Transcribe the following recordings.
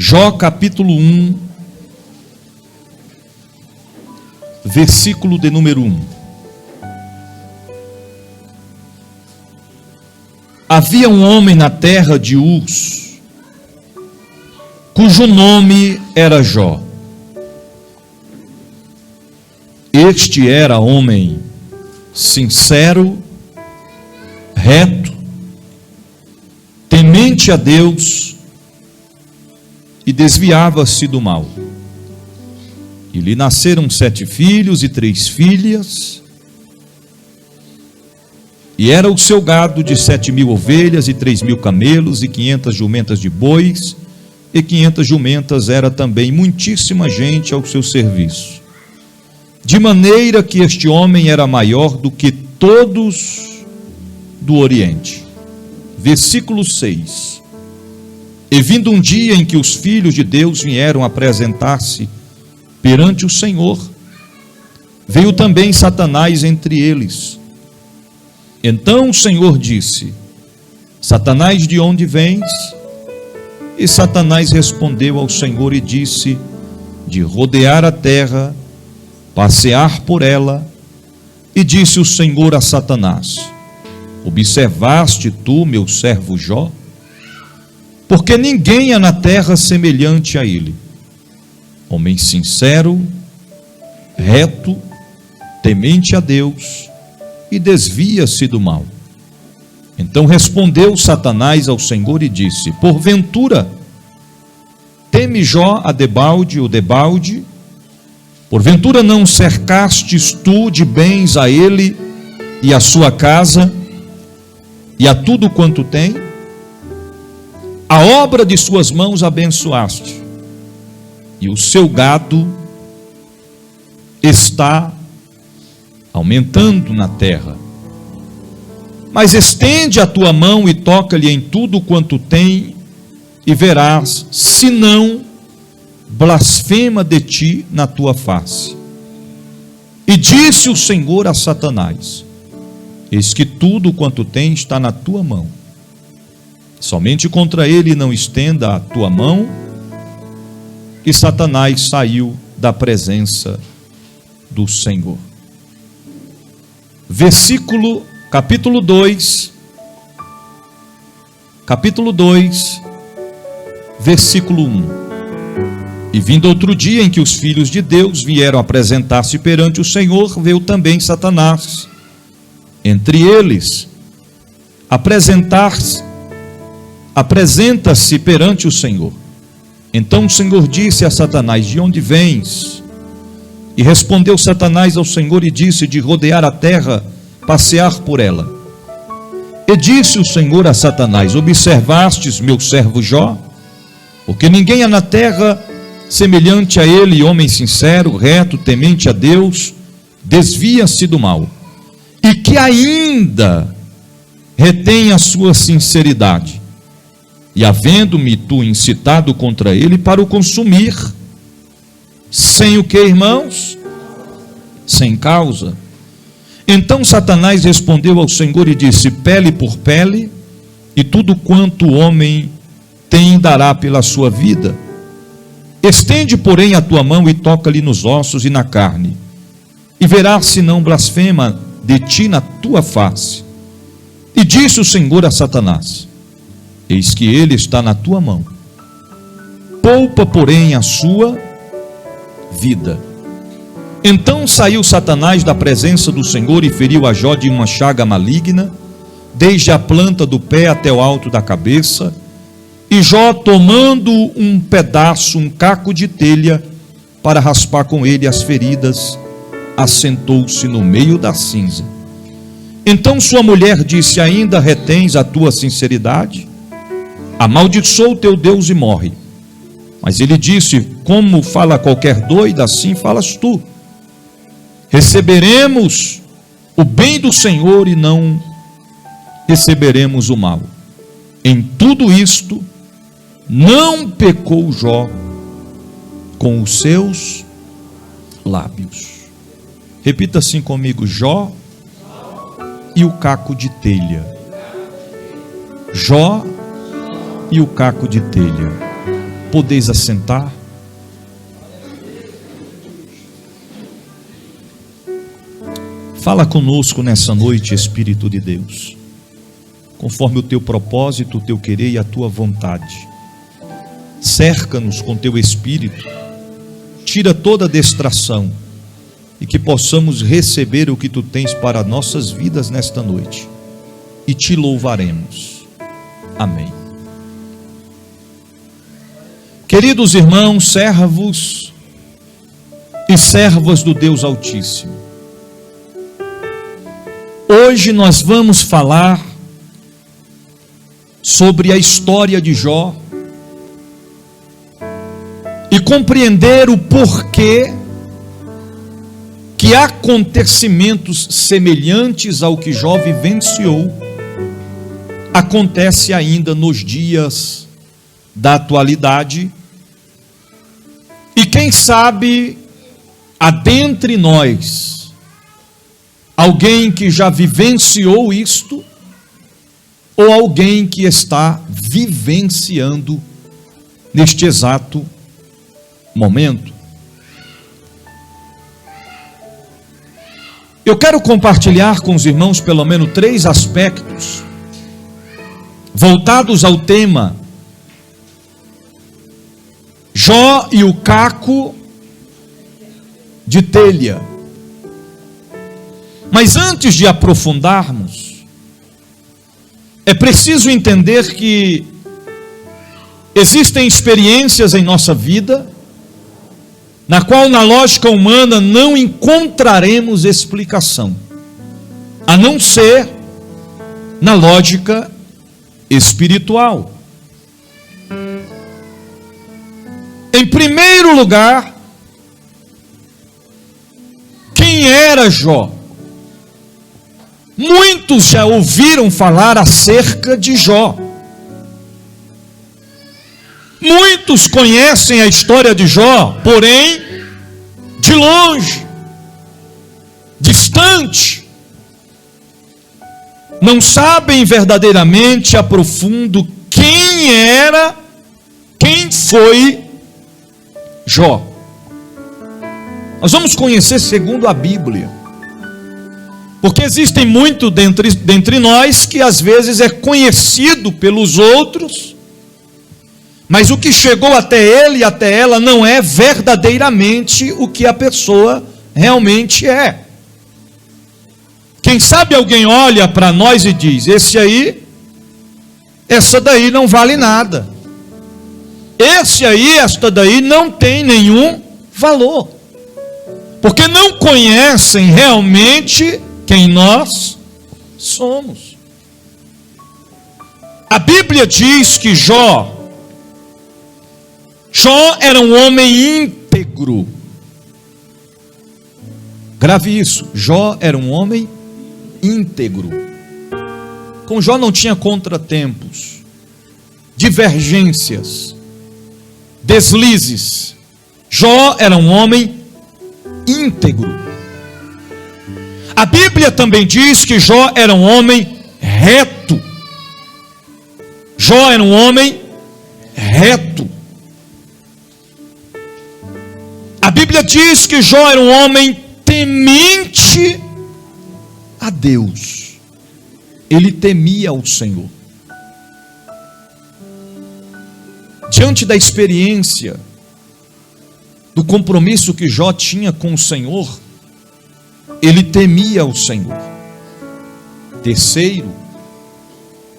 Jó capítulo 1, versículo de número 1. Havia um homem na terra de Uz, cujo nome era Jó. Este era homem sincero, reto, temente a Deus e desviava-se do mal. E lhe nasceram 7 filhos e 3 filhas, e era o seu gado de 7.000 ovelhas e 3.000 camelos e 500 jumentas de bois, e 500 jumentas era também muitíssima gente ao seu serviço. De maneira que este homem era maior do que todos do Oriente. Versículo 6. E vindo um dia em que os filhos de Deus vieram apresentar-se perante o Senhor, veio também Satanás entre eles. Então o Senhor disse: Satanás, de onde vens? E Satanás respondeu ao Senhor e disse: de rodear a terra, passear por ela. E disse o Senhor a Satanás: observaste tu meu servo Jó? Porque ninguém há na terra semelhante a ele, homem sincero, reto, temente a Deus e desvia-se do mal. Então respondeu Satanás ao Senhor e disse: porventura teme Jó a debalde o debalde? Porventura não cercastes tu de bens a ele e a sua casa e a tudo quanto tem? A obra de suas mãos abençoaste, e o seu gado está aumentando na terra. Mas estende a tua mão e toca-lhe em tudo quanto tem, e verás, se não blasfema de ti na tua face. E disse o Senhor a Satanás: eis que tudo quanto tem está na tua mão, somente contra ele não estenda a tua mão. E Satanás saiu da presença do Senhor. Capítulo 2, versículo 1. E vindo outro dia em que os filhos de Deus vieram apresentar-se perante o Senhor, veio também Satanás entre eles. Apresenta-se perante o Senhor. Então o Senhor disse a Satanás: de onde vens? E respondeu Satanás ao Senhor e disse: de rodear a terra, passear por ela. E disse o Senhor a Satanás: observastes meu servo Jó? Porque ninguém há na terra semelhante a ele, homem sincero, reto, temente a Deus, desvia-se do mal, e que ainda retém a sua sinceridade. E havendo-me tu incitado contra ele para o consumir, sem o que, irmãos? Sem causa. Então Satanás respondeu ao Senhor e disse: pele por pele, e tudo quanto o homem tem dará pela sua vida. Estende, porém, a tua mão e toca-lhe nos ossos e na carne, e verás se não blasfema de ti na tua face. E disse o Senhor a Satanás: eis que ele está na tua mão, poupa, porém, a sua vida. Então saiu Satanás da presença do Senhor e feriu a Jó de uma chaga maligna, desde a planta do pé até o alto da cabeça. E Jó, tomando um pedaço, um caco de telha, para raspar com ele as feridas, assentou-se no meio da cinza. Então sua mulher disse: ainda retens a tua sinceridade? Amaldiçoa o teu Deus e morre. Mas ele disse: como fala qualquer doido, assim falas tu. Receberemos o bem do Senhor e não receberemos o mal. Em tudo isto não pecou Jó com os seus lábios. Repita assim comigo: Jó e o caco de telha. Jó e o caco de telha. Podeis assentar. Fala conosco nessa noite, Espírito de Deus, conforme o teu propósito, o teu querer e a tua vontade. Cerca-nos com teu Espírito, tira toda distração e que possamos receber o que tu tens para nossas vidas nesta noite, e te louvaremos. Amém. Queridos irmãos, servos e servas do Deus Altíssimo, hoje nós vamos falar sobre a história de Jó e compreender o porquê que acontecimentos semelhantes ao que Jó vivenciou acontece ainda nos dias da atualidade, e quem sabe há dentre nós alguém que já vivenciou isto, ou alguém que está vivenciando neste exato momento. Eu quero compartilhar com os irmãos pelo menos 3 aspectos voltados ao tema Jó e o caco de telha. Mas antes de aprofundarmos, é preciso entender que existem experiências em nossa vida na qual na lógica humana não encontraremos explicação, a não ser na lógica espiritual. Em primeiro lugar, quem era Jó? Muitos já ouviram falar acerca de Jó. Muitos conhecem a história de Jó, porém, de longe, distante. Não sabem verdadeiramente a profundo quem foi Jó. Nós vamos conhecer segundo a Bíblia, porque existem muito dentre nós que às vezes é conhecido pelos outros, mas o que chegou até ele e até ela não é verdadeiramente o que a pessoa realmente é. Quem sabe alguém olha para nós e diz: essa daí não vale nada. Esta daí não tem nenhum valor. Porque não conhecem realmente quem nós somos. A Bíblia diz que Jó era um homem íntegro. Grave isso, Jó era um homem íntegro. Com Jó não tinha contratempos, divergências, deslizes. Jó era um homem íntegro. A Bíblia também diz que Jó era um homem reto. Jó era um homem reto. A Bíblia diz que Jó era um homem temente a Deus. Ele temia o Senhor. Diante da experiência, do compromisso que Jó tinha com o Senhor, ele temia o Senhor. Terceiro,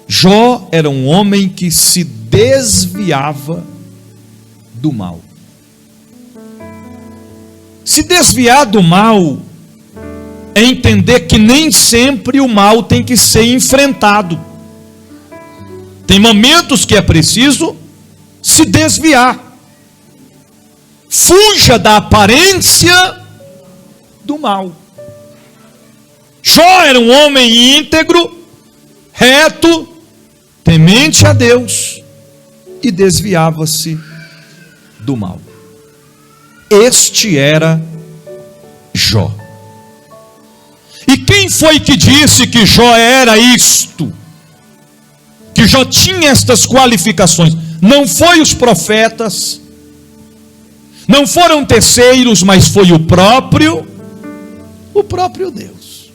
Jó era um homem que se desviava do mal. Se desviar do mal é entender que nem sempre o mal tem que ser enfrentado. Tem momentos que é preciso se desviar. Fuja da aparência do mal. Jó era um homem íntegro, reto, temente a Deus e desviava-se do mal. Este era Jó. E quem foi que disse que Jó era isto? Que Jó tinha estas qualificações? não foi os profetas, não foram terceiros, mas foi o próprio Deus.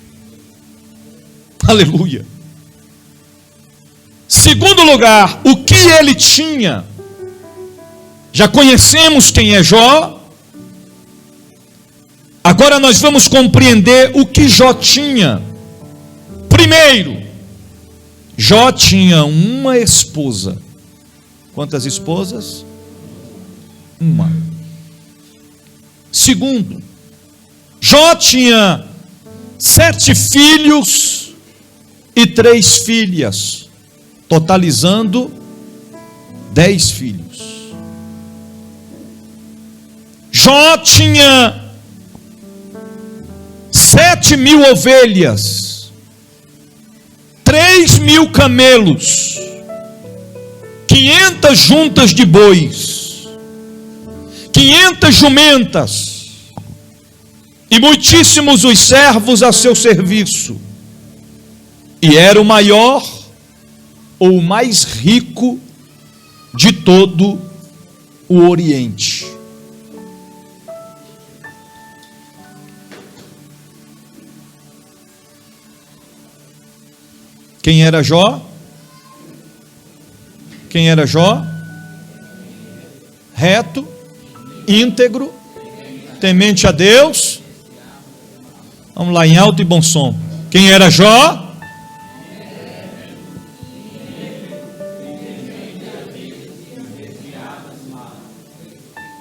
Aleluia. Segundo lugar, o que ele tinha? Já conhecemos quem é Jó. Agora nós vamos compreender o que Jó tinha. Primeiro, Jó tinha uma esposa. Quantas esposas? Uma. Segundo, Jó tinha 7 filhos e 3 filhas, totalizando 10 filhos. Jó tinha 7.000 ovelhas, 3.000 camelos, 500 juntas de bois, 500 jumentas, e muitíssimos os servos a seu serviço. E era o maior ou o mais rico de todo o Oriente. Quem era Jó? Quem era Jó? Reto, íntegro, temente a Deus. Vamos lá, em alto e bom som. Quem era Jó?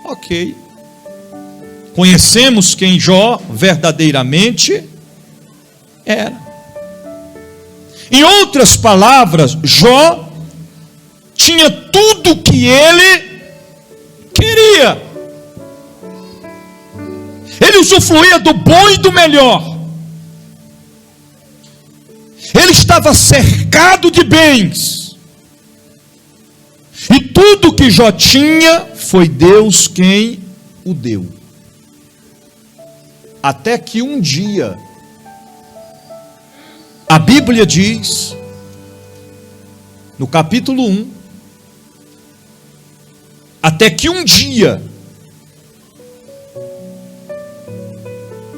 Ok. Conhecemos quem Jó verdadeiramente era. Em outras palavras, Jó tinha tudo o que ele queria. Ele usufruía do bom e do melhor. Ele estava cercado de bens. E tudo que Jó tinha foi Deus quem o deu. Até que um dia, a Bíblia diz, no capítulo 1, até que um dia,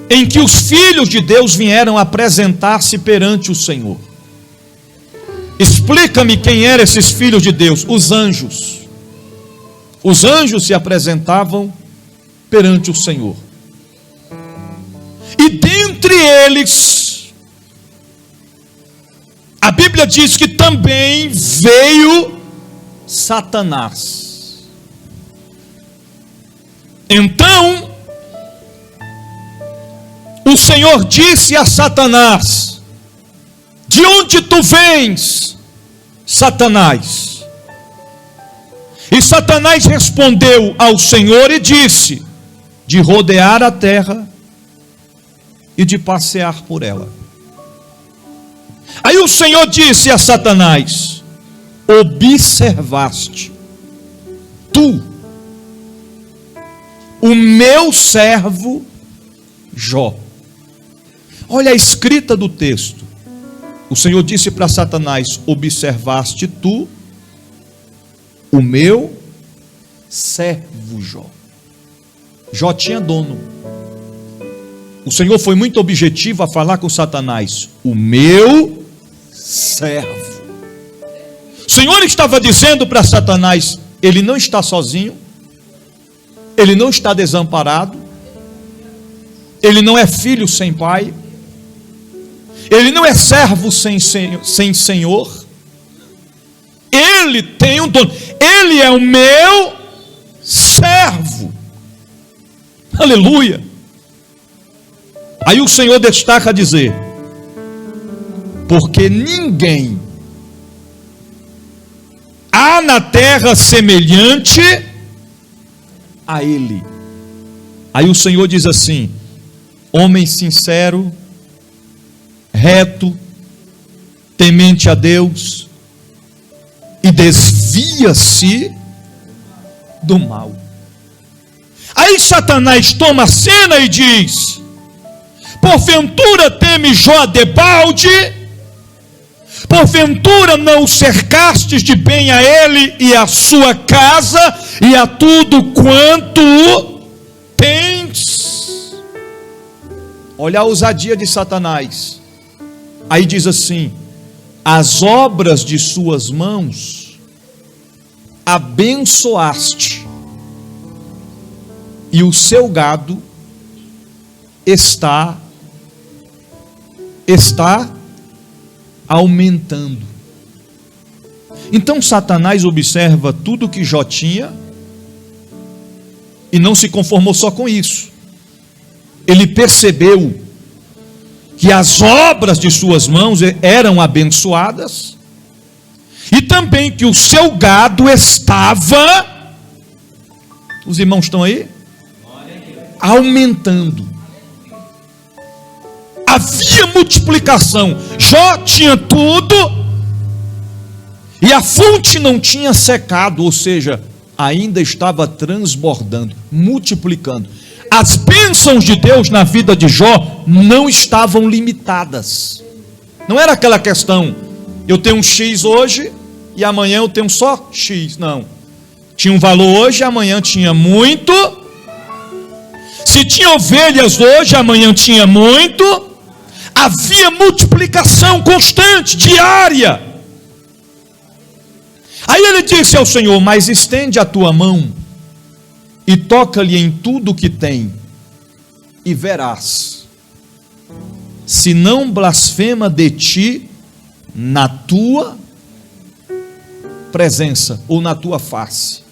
em que os filhos de Deus vieram apresentar-se perante o Senhor. Explica-me quem eram esses filhos de Deus? Os anjos. Os anjos se apresentavam perante o Senhor. E dentre eles, a Bíblia diz que também veio Satanás. Então, o Senhor disse a Satanás: de onde tu vens, Satanás? E Satanás respondeu ao Senhor e disse: de rodear a terra e de passear por ela. Aí o Senhor disse a Satanás: observaste tu o meu servo Jó? Olha a escrita do texto. O Senhor disse para Satanás: observaste tu o meu servo Jó. Jó tinha dono. O Senhor foi muito objetivo a falar com Satanás: o meu servo. O Senhor estava dizendo para Satanás: ele não está sozinho, ele não está desamparado, ele não é filho sem pai, ele não é servo sem senhor, ele tem um dono, ele é o meu servo. Aleluia. Aí o Senhor destaca a dizer: porque ninguém há na terra semelhante a ele. Aí o Senhor diz assim: homem sincero, reto, temente a Deus, e desvia-se do mal. Aí Satanás toma a cena e diz: porventura teme Jó debalde? porventura não o cercastes de bem a ele e a sua casa e a tudo quanto tens? Olha a ousadia de Satanás. Aí diz assim: as obras de suas mãos abençoaste, e o seu gado está aumentando. Então Satanás observa tudo que Jó tinha e não se conformou só com isso. Ele percebeu que as obras de suas mãos eram abençoadas e também que o seu gado estava, os irmãos estão aí? Aumentando. Havia multiplicação. Jó tinha tudo e a fonte não tinha secado, ou seja, ainda estava transbordando, multiplicando. As bênçãos de Deus na vida de Jó não estavam limitadas. Não era aquela questão: eu tenho um X hoje e amanhã eu tenho só X. Não. Tinha um valor hoje e amanhã tinha muito. Se tinha ovelhas hoje, amanhã tinha muito. Havia multiplicação constante, diária. Aí ele disse ao Senhor: mas estende a tua mão e toca-lhe em tudo o que tem, e verás, se não blasfema de ti na tua presença, ou na tua face.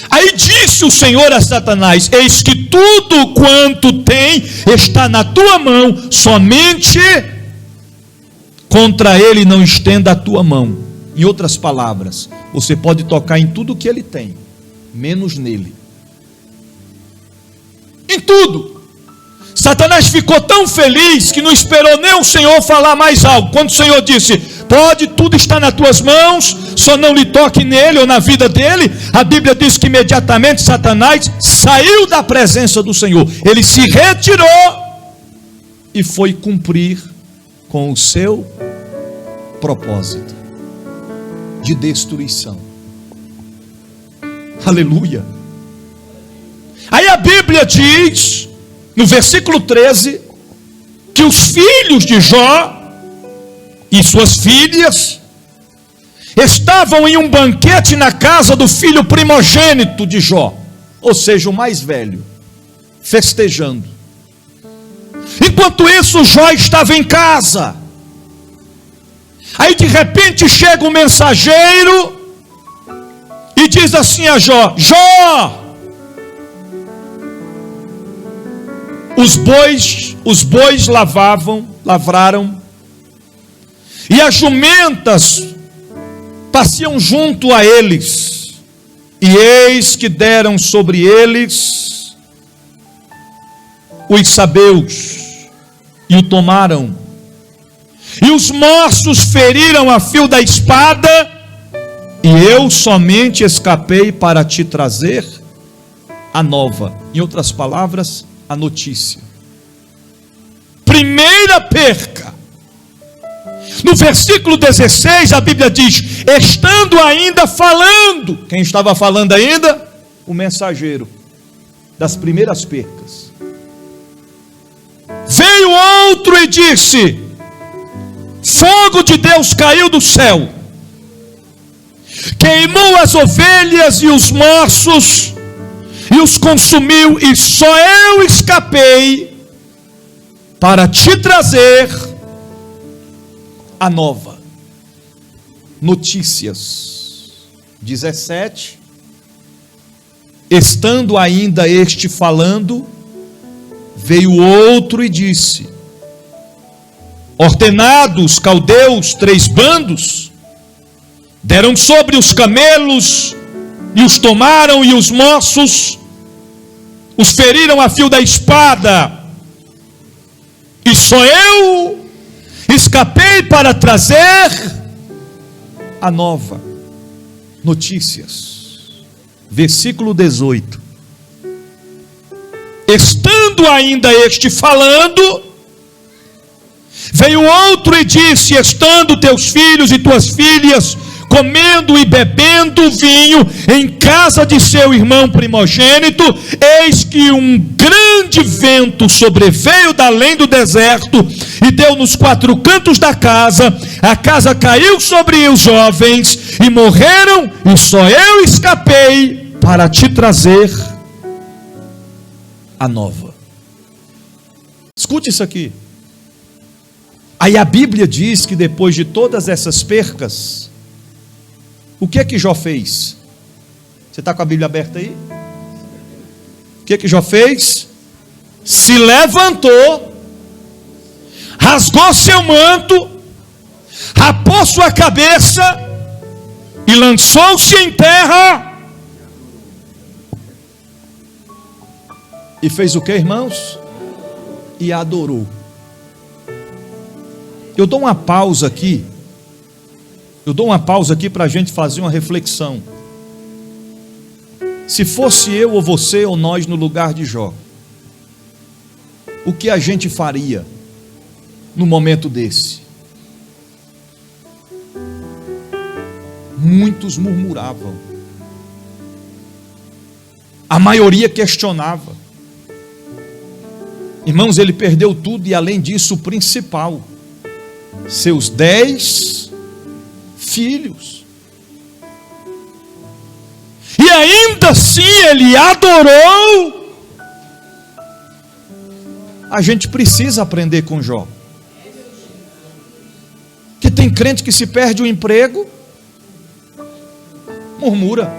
Aí disse o Senhor a Satanás: eis que tudo quanto tem está na tua mão, somente contra ele não estenda a tua mão. Em outras palavras, você pode tocar em tudo que ele tem, menos nele. Em tudo. Satanás ficou tão feliz que não esperou nem o Senhor falar mais algo. Quando o Senhor disse: pode, tudo está nas tuas mãos, só não lhe toque nele ou na vida dele, a Bíblia diz que imediatamente Satanás saiu da presença do Senhor. Ele se retirou e foi cumprir com o seu propósito de destruição. Aleluia. Aí a Bíblia diz, no versículo 13, que os filhos de Jó e suas filhas estavam em um banquete na casa do filho primogênito de Jó, ou seja, o mais velho, festejando. Enquanto isso, Jó estava em casa. Aí de repente chega um mensageiro e diz assim a Jó: Jó, os bois lavraram, e as jumentas passeam junto a eles, e eis que deram sobre eles os sabeus, e o tomaram, e os moços feriram a fio da espada, e eu somente escapei para te trazer a nova. Em outras palavras, a notícia. Primeira perca. No versículo 16 a Bíblia diz: estando ainda falando. Quem estava falando ainda? O mensageiro das primeiras percas. Veio outro e disse: fogo de Deus caiu do céu, queimou as ovelhas e os moços e os consumiu, e só eu escapei para te trazer a nova. Notícias. 17. Estando ainda este falando, veio outro e disse: ordenados os caldeus 3 bandos, deram sobre os camelos e os tomaram, e os moços os feriram a fio da espada, e só eu escapei para trazer a nova. Notícias. Versículo 18. Estando ainda este falando, Veio outro e disse: estando teus filhos e tuas filhas comendo e bebendo vinho em casa de seu irmão primogênito, eis que um grande vento sobreveio da além do deserto e deu nos quatro cantos da casa, a casa caiu sobre os jovens e morreram, e só eu escapei para te trazer a nova. Escute isso aqui. Aí a Bíblia diz que depois de todas essas percas, o que é que Jó fez? Você está com a Bíblia aberta aí? O que é que Jó fez? Se levantou, rasgou seu manto, rapou sua cabeça e lançou-se em terra. E fez o que, irmãos? E adorou. Eu dou uma pausa aqui. Para a gente fazer uma reflexão. Se fosse eu ou você ou nós no lugar de Jó, o que a gente faria no momento desse? Muitos murmuravam, a maioria questionava. Irmãos, ele perdeu tudo e, além disso, o principal, seus 10 filhos. E ainda assim ele adorou. A gente precisa aprender com Jó. Que tem crente que se perde o emprego, murmura,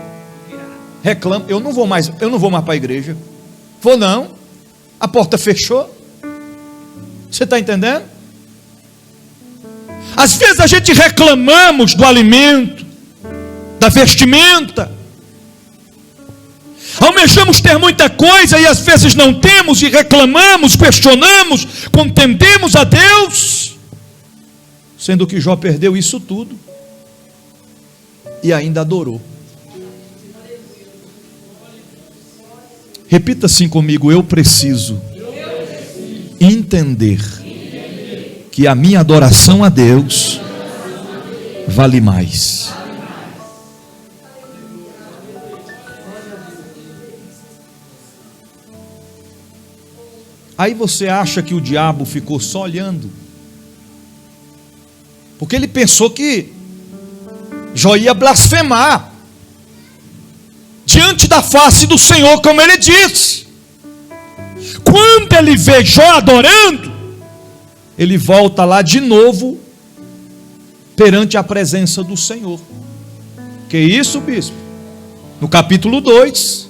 reclama: eu não vou mais para a igreja. Vou não, a porta fechou. Você está entendendo? Às vezes a gente reclamamos do alimento, da vestimenta, almejamos ter muita coisa e às vezes não temos, e reclamamos, questionamos, contendemos a Deus, sendo que Jó perdeu isso tudo e ainda adorou. Repita assim comigo: eu preciso entender que a minha adoração a Deus vale mais. Aí você acha que o diabo ficou só olhando, porque ele pensou que Jó ia blasfemar diante da face do Senhor, como ele disse. Quando ele vê Jó adorando, ele volta lá de novo perante a presença do Senhor. Que isso, bispo? No capítulo 2,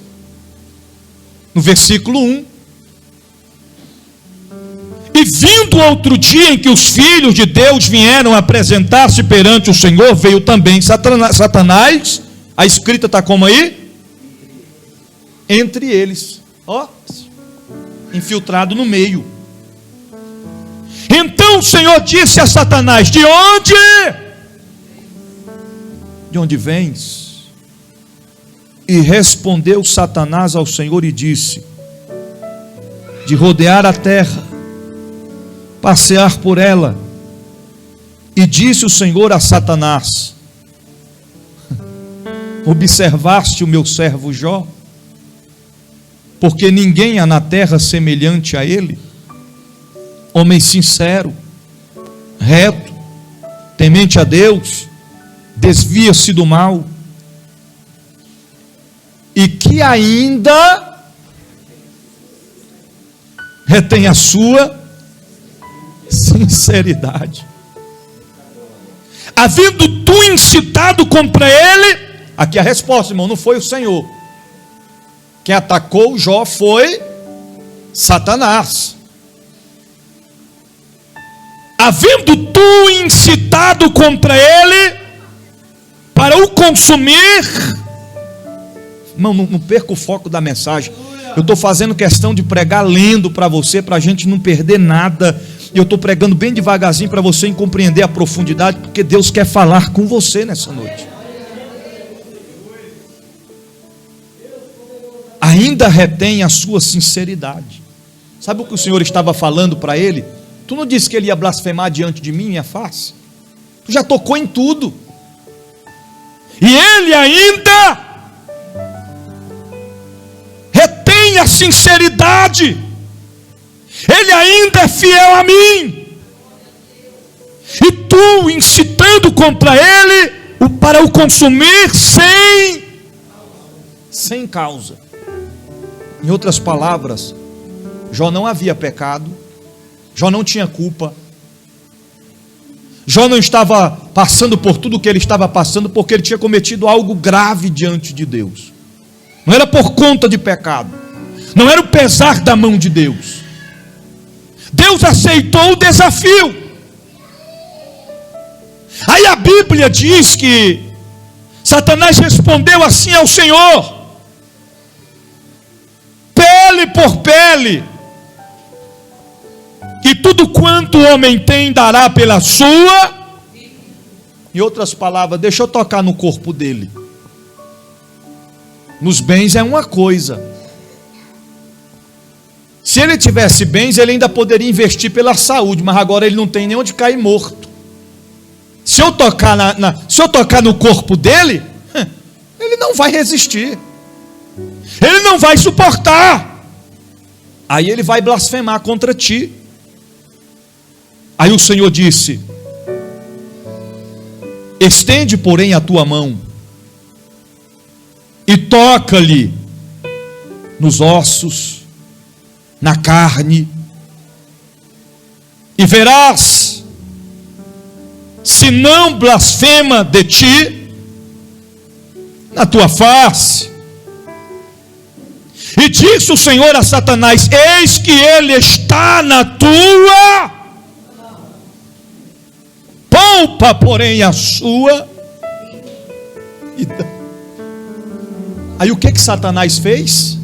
no versículo 1. E vindo outro dia em que os filhos de Deus vieram apresentar-se perante o Senhor, veio também Satanás. A escrita está como aí? Entre eles. Ó, infiltrado no meio. Então o Senhor disse a Satanás: de onde? De onde vens? E respondeu Satanás ao Senhor e disse: de rodear a terra, passear por ela. E disse o Senhor a Satanás: observaste o meu servo Jó? Porque ninguém há na terra semelhante a ele, homem sincero, reto, temente a Deus, desvia-se do mal, e que ainda retém a sua sinceridade. Havendo tu incitado contra ele, aqui a resposta, irmão, não foi o Senhor. Quem atacou Jó foi Satanás. Havendo tu incitado contra ele para o consumir. Irmão, não perca o foco da mensagem. Eu estou fazendo questão de pregar lendo para você, para a gente não perder nada. Eu estou pregando bem devagarzinho para você compreender a profundidade, porque Deus quer falar com você nessa noite. Ainda retém a sua sinceridade. Sabe o que o Senhor estava falando para ele? Tu não disse que ele ia blasfemar diante de mim, minha face? Tu já tocou em tudo. E ele ainda retém a sinceridade. Ele ainda é fiel a mim. E tu incitando contra ele para o consumir sem causa. Em outras palavras, Jó não havia pecado, Jó não tinha culpa, Jó não estava passando por tudo o que ele estava passando porque ele tinha cometido algo grave diante de Deus. Não era por conta de pecado, não era o pesar da mão de Deus. Deus aceitou o desafio. Aí a Bíblia diz que Satanás respondeu assim ao Senhor: pele por pele, e tudo quanto o homem tem dará pela sua. Em outras palavras, deixa eu tocar no corpo dele. Nos bens é uma coisa. Se ele tivesse bens, ele ainda poderia investir pela saúde, mas agora ele não tem nem onde cair morto. Se eu tocar se eu tocar no corpo dele, ele não vai resistir, ele não vai suportar. Aí ele vai blasfemar contra ti. Aí o Senhor disse: estende, porém, a tua mão e toca-lhe nos ossos, na carne, e verás se não blasfema de ti na tua face. E disse o Senhor a Satanás: eis que ele está na tua, poupa, porém, a sua. Aí o que Satanás fez?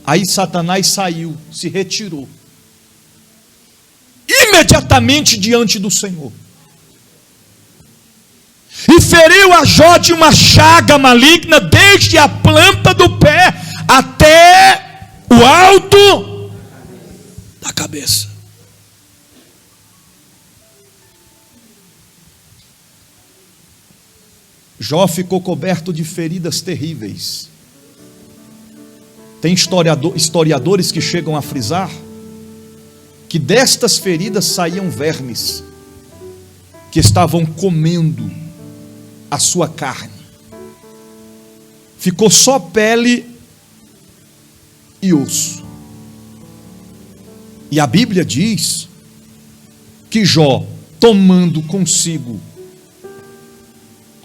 Aí Satanás saiu, se retirou imediatamente diante do Senhor, e feriu a Jó de uma chaga maligna, desde a planta do pé até o alto da cabeça. Jó ficou coberto de feridas terríveis. Tem historiadores que chegam a frisar que destas feridas saíam vermes que estavam comendo a sua carne. Ficou só pele e osso. E a Bíblia diz que Jó, tomando consigo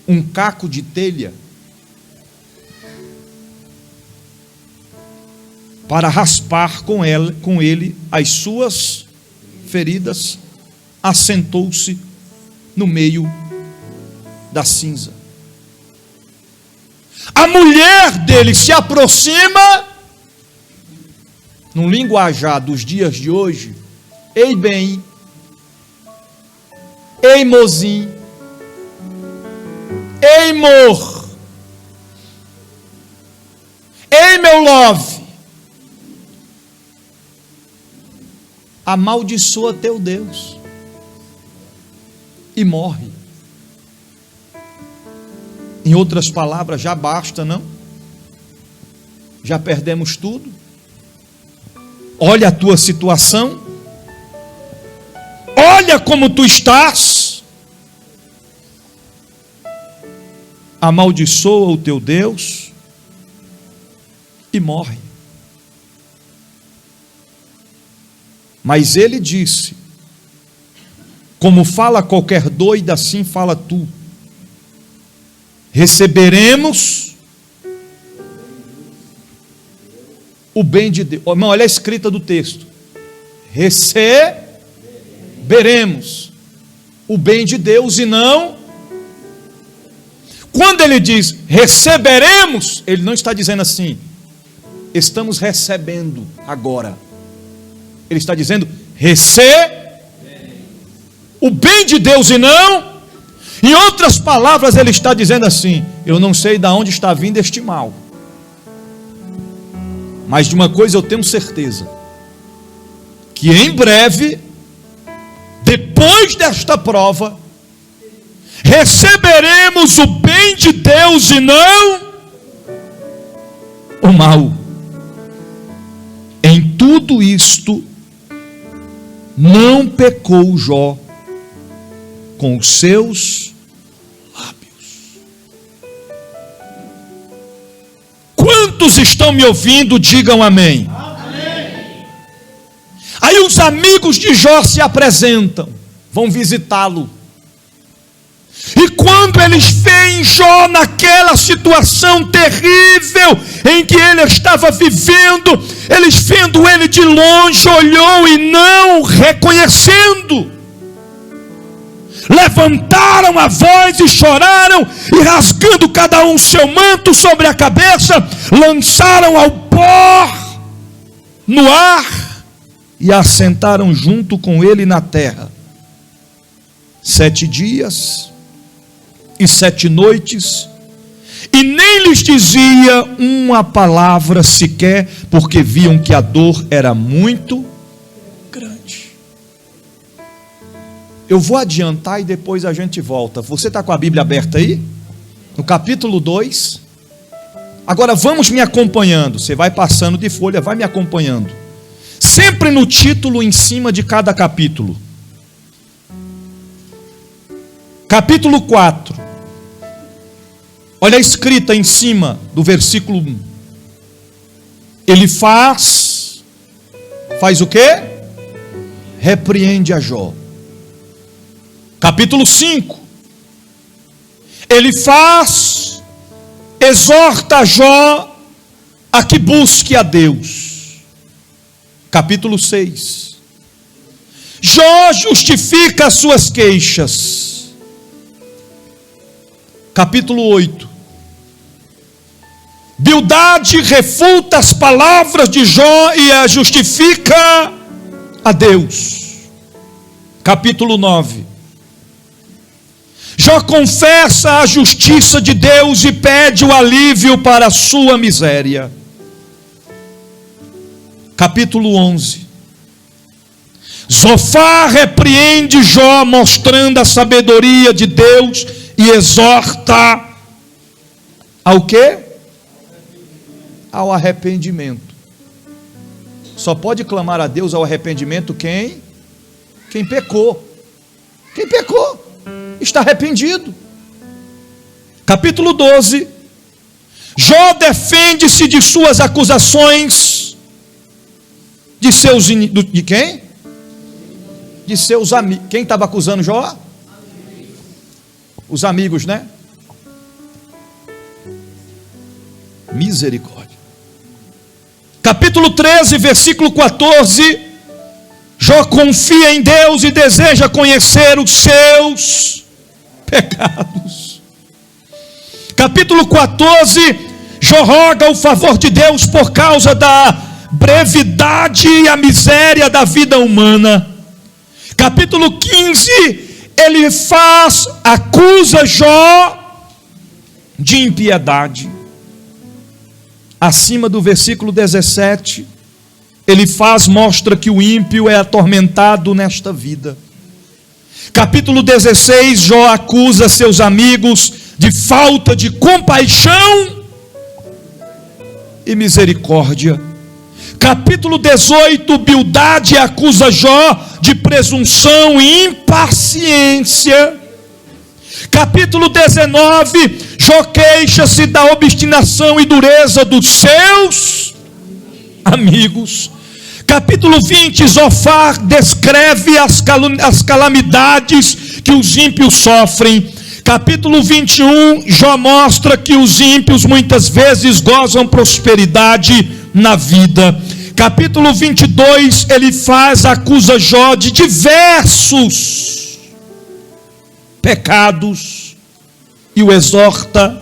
um caco de telha para raspar com ele as suas feridas, assentou-se no meio da cinza. A mulher dele se aproxima, no linguajar dos dias de hoje: ei bem, ei mozinho, ei mor, ei meu love, amaldiçoa teu Deus e morre. Em outras palavras, já basta, não? Já perdemos tudo. Olha a tua situação, olha como tu estás. Amaldiçoa o teu Deus e morre. Mas ele disse: como fala qualquer doido, assim fala tu. Receberemos o bem de Deus. Irmão, olha a escrita do texto: receberemos o bem de Deus e não. Quando ele diz receberemos, ele não está dizendo assim, estamos recebendo agora. Ele está dizendo o bem de Deus e não. Em outras palavras, ele está dizendo assim: eu não sei de onde está vindo este mal, Mas de uma coisa eu tenho certeza, que em breve, depois desta prova, receberemos o bem de Deus e não o mal. Em tudo isto, não pecou Jó com os seus lábios. Quantos estão me ouvindo? Digam amém. Amém. Aí os amigos de Jó se apresentam, vão visitá-lo. E quando eles veem Jó naquela situação terrível em que ele estava vivendo, eles vendo ele de longe, olhou e não reconhecendo, levantaram a voz e choraram, e rasgando cada um seu manto sobre a cabeça, lançaram ao pó no ar e assentaram junto com ele na terra. 7 dias e 7 noites, e nem lhes dizia uma palavra sequer, porque viam que a dor era muito grande. Eu vou adiantar e depois a gente volta. Você está com a Bíblia aberta aí? No capítulo 2. Agora vamos me acompanhando. Você vai passando de folha, vai me acompanhando. Sempre no título em cima de cada capítulo. Capítulo 4. Olha a escrita em cima do versículo 1. Ele faz o quê? Repreende a Jó. Capítulo 5. Ele exorta a Jó a que busque a Deus. Capítulo 6. Jó justifica as suas queixas. Capítulo 8. Bildade refuta as palavras de Jó e a justifica a Deus. Capítulo 9. Jó confessa a justiça de Deus e pede o alívio para a sua miséria. Capítulo 11. Zofar repreende Jó, mostrando a sabedoria de Deus, e exorta ao quê? Ao arrependimento. Só pode clamar a Deus ao arrependimento quem pecou. Quem pecou está arrependido. Capítulo 12. Jó defende-se de suas acusações de quem? De seus amigos. Quem estava acusando Jó? Os amigos, né? Misericórdia. Capítulo 13, versículo 14. Jó confia em Deus e deseja conhecer os seus pecados. Capítulo 14. Jó roga o favor de Deus por causa da brevidade e a miséria da vida humana. Capítulo 15. Ele acusa Jó de impiedade. Acima do versículo 17, ele mostra que o ímpio é atormentado nesta vida. Capítulo 16, Jó acusa seus amigos de falta de compaixão e misericórdia. Capítulo 18, Bildade acusa Jó de presunção e impaciência. Capítulo 19, Jó queixa-se da obstinação e dureza dos seus amigos. Capítulo 20, Zofar descreve as calamidades que os ímpios sofrem. Capítulo 21, Jó mostra que os ímpios muitas vezes gozam prosperidade na vida. Capítulo 22, ele acusa Jó de diversos pecados e o exorta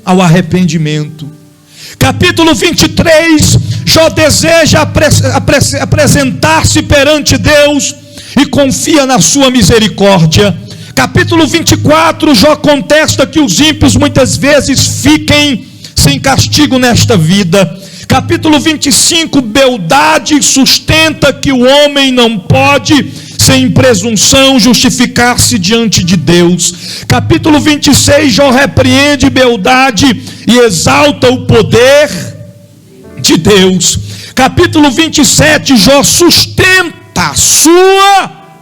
ao arrependimento. Capítulo 23, Jó deseja apresentar-se perante Deus e confia na sua misericórdia. Capítulo 24, Jó contesta que os ímpios muitas vezes fiquem sem castigo nesta vida. Capítulo 25, Bildade sustenta que o homem não pode, sem presunção, justificar-se diante de Deus. Capítulo 26, Jó repreende Bildade e exalta o poder de Deus. Capítulo 27, Jó sustenta a sua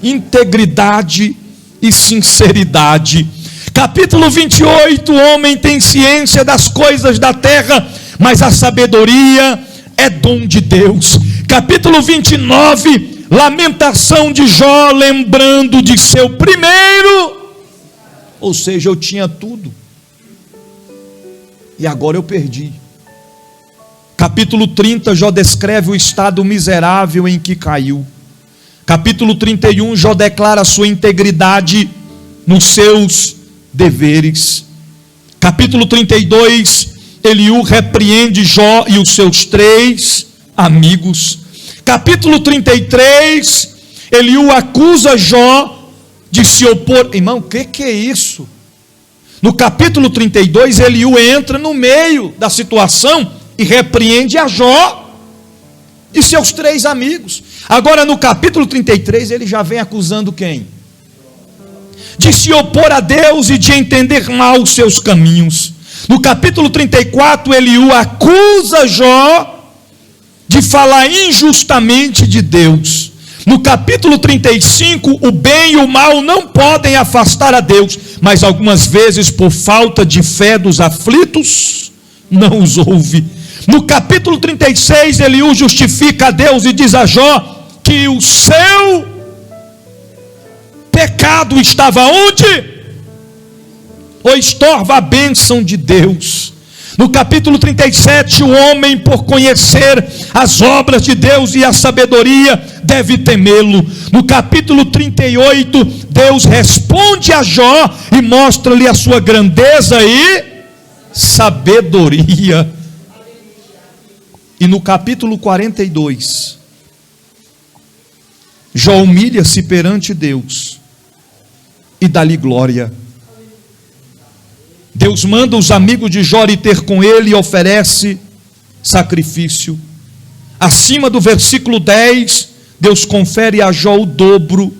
integridade e sinceridade. Capítulo 28, o homem tem ciência das coisas da terra, mas a sabedoria é dom de Deus. Capítulo 29, lamentação de Jó, lembrando de seu primeiro, ou seja, eu tinha tudo e agora eu perdi. Capítulo 30, Jó descreve o estado miserável em que caiu. Capítulo 31, Jó declara sua integridade nos seus deveres. Capítulo 32, Eliú repreende Jó e os seus 3 amigos. Capítulo 33, Eliú acusa Jó de se opor. Irmão, o que é isso? No capítulo 32, Eliú entra no meio da situação e repreende a Jó e seus 3 amigos. Agora no capítulo 33 ele já vem acusando quem? De se opor a Deus e de entender mal os seus caminhos. No capítulo 34 Eliú acusa Jó de falar injustamente de Deus. No capítulo 35 o bem e o mal não podem afastar a Deus, mas algumas vezes por falta de fé dos aflitos não os ouve. No capítulo 36, Eliú justifica a Deus e diz a Jó que o seu pecado estava onde? Ou estorva a bênção de Deus. No capítulo 37, o homem, por conhecer as obras de Deus e a sabedoria, deve temê-lo. No capítulo 38, Deus responde a Jó e mostra-lhe a sua grandeza e sabedoria. E no capítulo 42, Jó humilha-se perante Deus e dá-lhe glória. Deus manda os amigos de Jó ir ter com ele e oferece sacrifício. Acima do versículo 10, Deus confere a Jó o dobro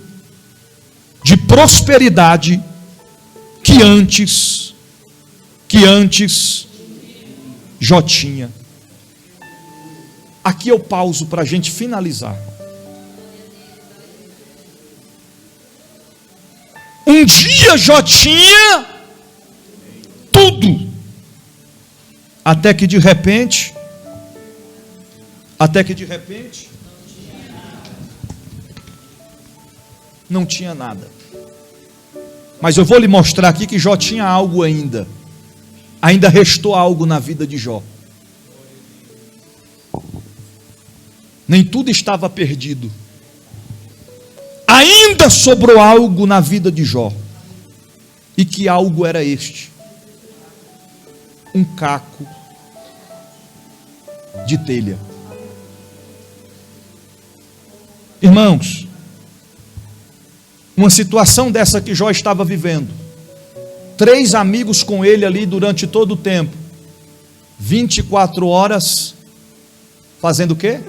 de prosperidade que antes Jó tinha. Aqui eu pauso para a gente finalizar. Um dia Jó tinha tudo, até que de repente não tinha nada. Mas eu vou lhe mostrar aqui que Jó tinha algo ainda restou algo na vida de Jó. Nem tudo estava perdido. Ainda sobrou algo na vida de Jó. E que algo era este? Um caco de telha. Irmãos, uma situação dessa que Jó estava vivendo, 3 amigos com ele ali durante todo o tempo, 24 horas, fazendo o quê?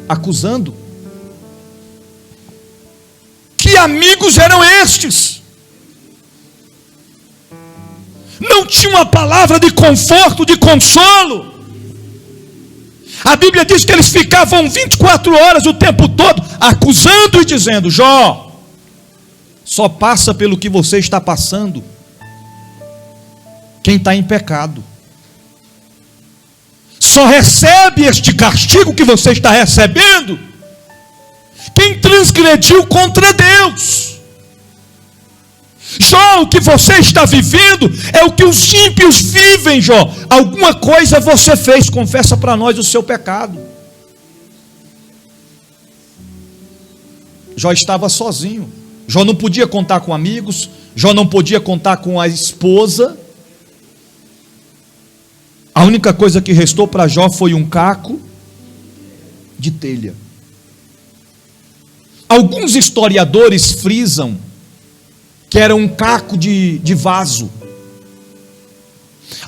Acusando. Que amigos eram estes? Não tinha uma palavra de conforto, de consolo. A Bíblia diz que eles ficavam 24 horas o tempo todo acusando e dizendo: Jó, só passa pelo que você está passando quem está em pecado. Só recebe este castigo que você está recebendo quem transgrediu contra Deus. Jó, o que você está vivendo é o que os ímpios vivem, Jó. Alguma coisa você fez, confessa para nós o seu pecado. Jó estava sozinho. Jó não podia contar com amigos. Jó não podia contar com a esposa. A única coisa que restou para Jó foi um caco de telha. Alguns historiadores frisam que era um caco de vaso.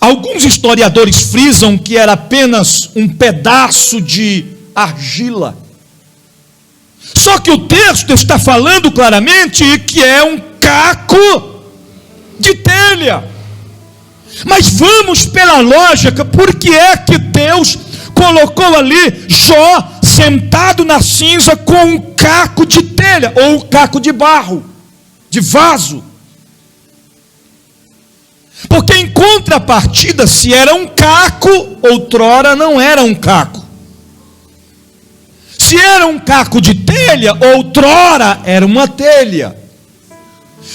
Alguns historiadores frisam que era apenas um pedaço de argila. Só que o texto está falando claramente que é um caco de telha. Mas vamos pela lógica, por que é que Deus colocou ali Jó sentado na cinza com um caco de telha, ou um caco de barro, de vaso? Porque em contrapartida, se era um caco, outrora não era um caco. Se era um caco de telha, outrora era uma telha.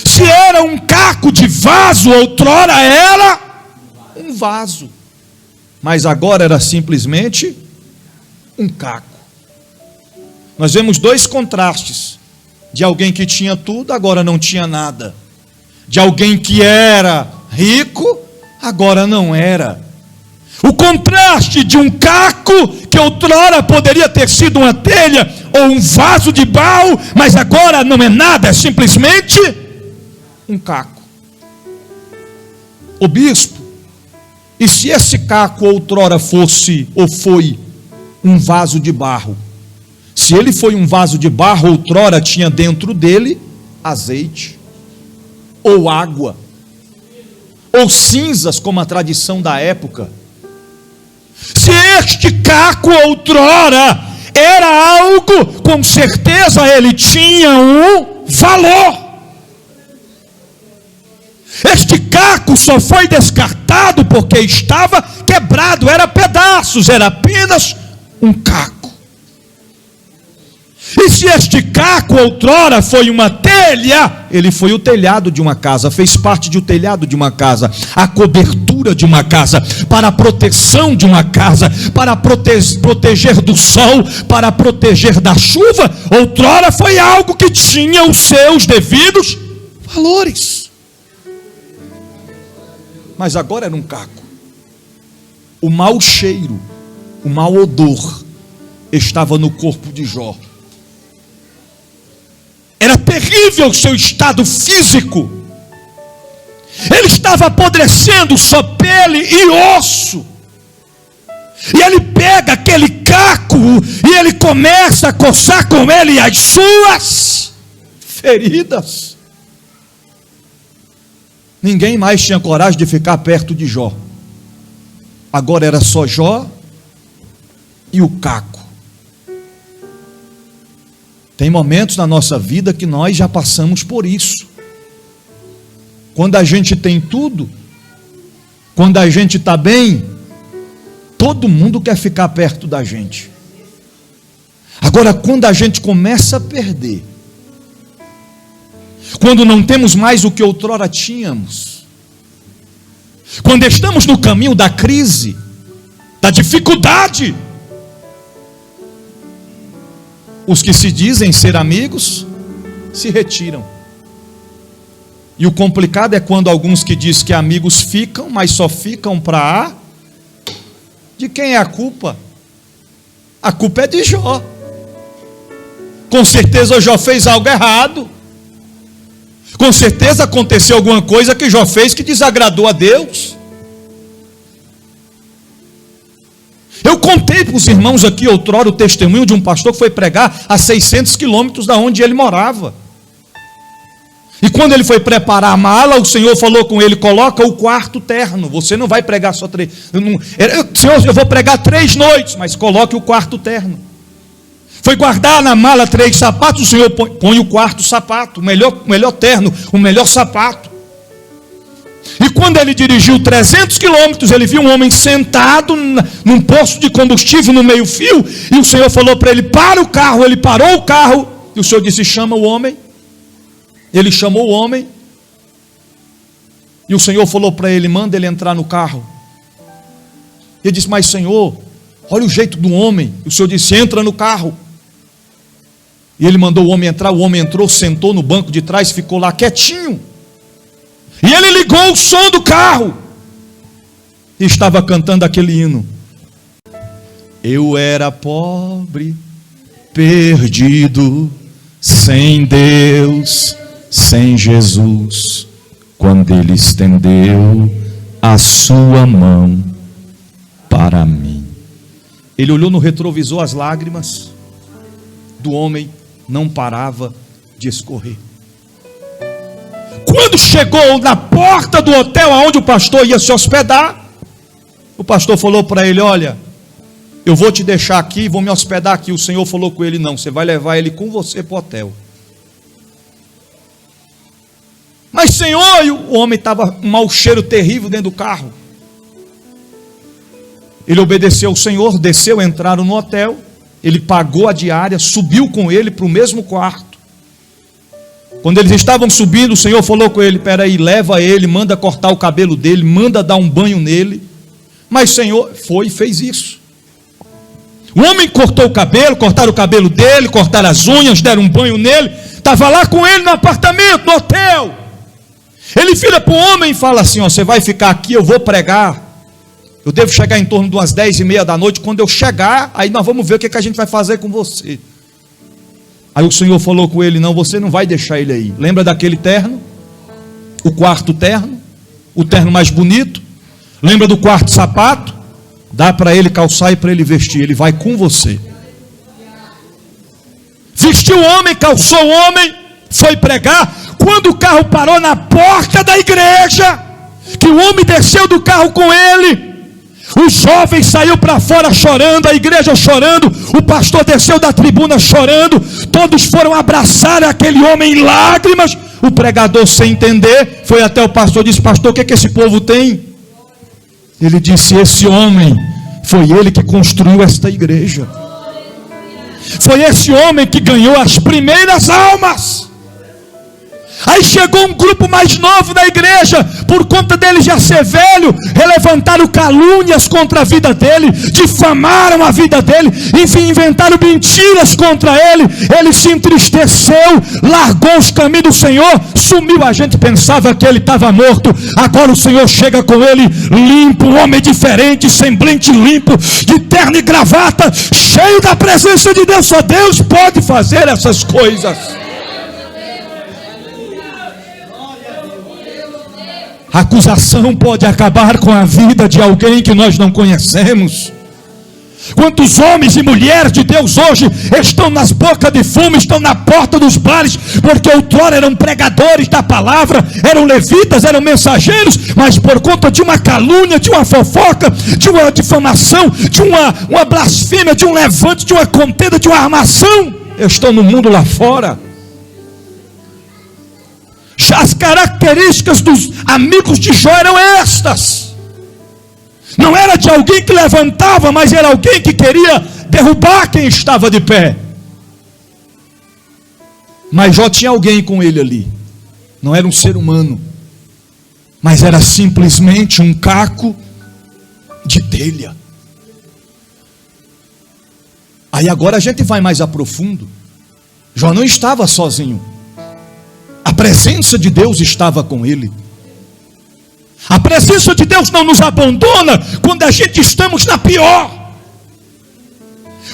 Se era um caco de vaso, outrora era um vaso. Mas agora era simplesmente um caco. Nós vemos dois contrastes: de alguém que tinha tudo, agora não tinha nada; de alguém que era rico, agora não era. O contraste de um caco, que outrora poderia ter sido uma telha ou um vaso de barro, mas agora não é nada, é simplesmente um caco. O bispo, e se esse caco outrora fosse ou foi um vaso de barro? Se ele foi um vaso de barro, outrora tinha dentro dele azeite, ou água, ou cinzas, como a tradição da época. Se este caco outrora era algo, com certeza ele tinha um valor. Este caco só foi descartado porque estava quebrado, era pedaços, era apenas um caco. E se este caco outrora foi uma telha, ele foi o telhado de uma casa, fez parte do telhado de uma casa, a cobertura de uma casa, para a proteção de uma casa, para proteger do sol, para proteger da chuva. Outrora foi algo que tinha os seus devidos valores. Mas agora era um caco. O mau cheiro, o mau odor estava no corpo de Jó. Era terrível o seu estado físico. Ele estava apodrecendo, só pele e osso. E ele pega aquele caco e ele começa a coçar com ele as suas feridas. Ninguém mais tinha coragem de ficar perto de Jó. Agora era só Jó e o caco. Tem momentos na nossa vida que nós já passamos por isso. Quando a gente tem tudo, quando a gente está bem, todo mundo quer ficar perto da gente. Agora, quando a gente começa a perder, quando não temos mais o que outrora tínhamos, quando estamos no caminho da crise, da dificuldade, os que se dizem ser amigos se retiram. E o complicado é quando alguns que dizem que amigos ficam, mas só ficam para... De quem é a culpa? A culpa é de Jó. Com certeza Jó fez algo errado. Com certeza aconteceu alguma coisa que Jó fez que desagradou a Deus. Eu contei para os irmãos aqui outrora o testemunho de um pastor que foi pregar a 600 quilômetros da onde ele morava. E quando ele foi preparar a mala, o Senhor falou com ele: coloca o quarto terno, você não vai pregar só 3. Senhor, eu vou pregar 3 noites, mas coloque o quarto terno. Foi guardar na mala 3 sapatos, o Senhor põe o quarto sapato, o melhor terno, o melhor sapato. E quando ele dirigiu 300 quilômetros, ele viu um homem sentado num posto de combustível no meio fio, e o Senhor falou para ele: para o carro. Ele parou o carro, e o Senhor disse: chama o homem. Ele chamou o homem, e o Senhor falou para ele: manda ele entrar no carro. Ele disse: mas Senhor, olha o jeito do homem. E o Senhor disse: entra no carro. E ele mandou o homem entrar. O homem entrou, sentou no banco de trás, ficou lá quietinho. E ele ligou o som do carro e estava cantando aquele hino: eu era pobre, perdido, sem Deus, sem Jesus, quando Ele estendeu a sua mão para mim. Ele olhou no retrovisor, as lágrimas do homem não parava de escorrer. Quando chegou na porta do hotel aonde o pastor ia se hospedar, o pastor falou para ele: olha, eu vou te deixar aqui, vou me hospedar aqui. O Senhor falou com ele: não, você vai levar ele com você para o hotel. Mas Senhor, e o homem estava um mau cheiro terrível dentro do carro. Ele obedeceu ao Senhor, desceu, entraram no hotel, ele pagou a diária, subiu com ele para o mesmo quarto. Quando eles estavam subindo, o Senhor falou com ele: peraí, leva ele, manda cortar o cabelo dele, manda dar um banho nele. Mas Senhor foi e fez isso. O homem cortou o cabelo, cortaram o cabelo dele, cortaram as unhas, deram um banho nele, estava lá com ele no apartamento, no hotel. Ele vira para o homem e fala assim: ó, você vai ficar aqui, eu vou pregar. Eu devo chegar em torno de umas 10h30 da noite. Quando eu chegar, aí nós vamos ver o que a gente vai fazer com você. Aí o Senhor falou com ele: não, você não vai deixar ele aí. Lembra daquele terno? O quarto terno? O terno mais bonito? Lembra do quarto sapato? Dá para ele calçar e para ele vestir. Ele vai com você. Vestiu o homem, calçou o homem, foi pregar. Quando o carro parou na porta da igreja, que o homem desceu do carro com ele, os jovens saíram para fora chorando, a igreja chorando, o pastor desceu da tribuna chorando, todos foram abraçar aquele homem em lágrimas. O pregador, sem entender, foi até o pastor e disse: pastor, o que esse povo tem? Ele disse: esse homem, foi ele que construiu esta igreja, foi esse homem que ganhou as primeiras almas. Aí chegou um grupo mais novo da igreja, por conta dele já ser velho, levantaram calúnias contra a vida dele, difamaram a vida dele, enfim, inventaram mentiras contra ele. Ele se entristeceu, largou os caminhos do Senhor, sumiu. A gente pensava que ele estava morto. Agora o Senhor chega com ele limpo, um homem diferente, semblante limpo, de terno e gravata, cheio da presença de Deus. Só Deus pode fazer essas coisas. A acusação pode acabar com a vida de alguém que nós não conhecemos. Quantos homens e mulheres de Deus hoje estão nas bocas de fumo, estão na porta dos bares, porque outrora eram pregadores da palavra, eram levitas, eram mensageiros, mas por conta de uma calúnia, de uma fofoca, de uma difamação, de uma blasfêmia, de um levante, de uma contenda, de uma armação, estão no mundo lá fora. As características dos amigos de Jó eram estas. Não era de alguém que levantava, mas era alguém que queria derrubar quem estava de pé. Mas Jó tinha alguém com ele ali. Não era um ser humano, mas era simplesmente um caco de telha. Aí agora a gente vai mais a profundo. Jó não estava sozinho. A presença de Deus estava com ele. A presença de Deus não nos abandona quando a gente estamos na pior.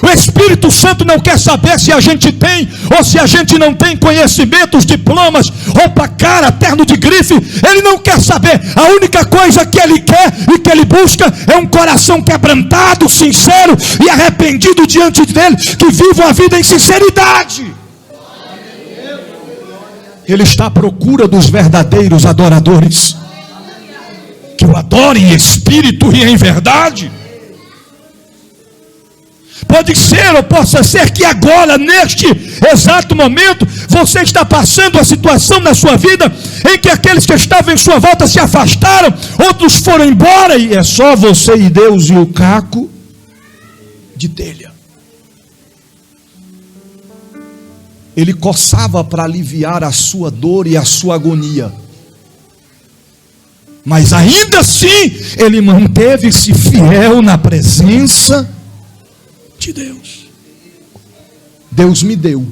O Espírito Santo não quer saber se a gente tem ou se a gente não tem conhecimentos, diplomas, roupa cara, terno de grife. Ele não quer saber. A única coisa que ele quer e que ele busca é um coração quebrantado, sincero e arrependido diante dele, que vive a vida em sinceridade. Ele está à procura dos verdadeiros adoradores, que o adorem em espírito e em verdade. Pode ser ou possa ser que agora, neste exato momento, você está passando a situação na sua vida em que aqueles que estavam em sua volta se afastaram, outros foram embora, e é só você e Deus e o caco de telha. Ele coçava para aliviar a sua dor e a sua agonia. Mas ainda assim, ele manteve-se fiel na presença de Deus. Deus me deu.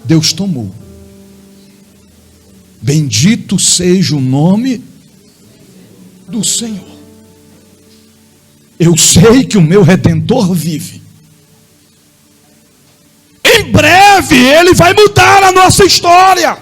Deus tomou. Bendito seja o nome do Senhor. Eu sei que o meu Redentor vive. Em breve Ele vai mudar a nossa história.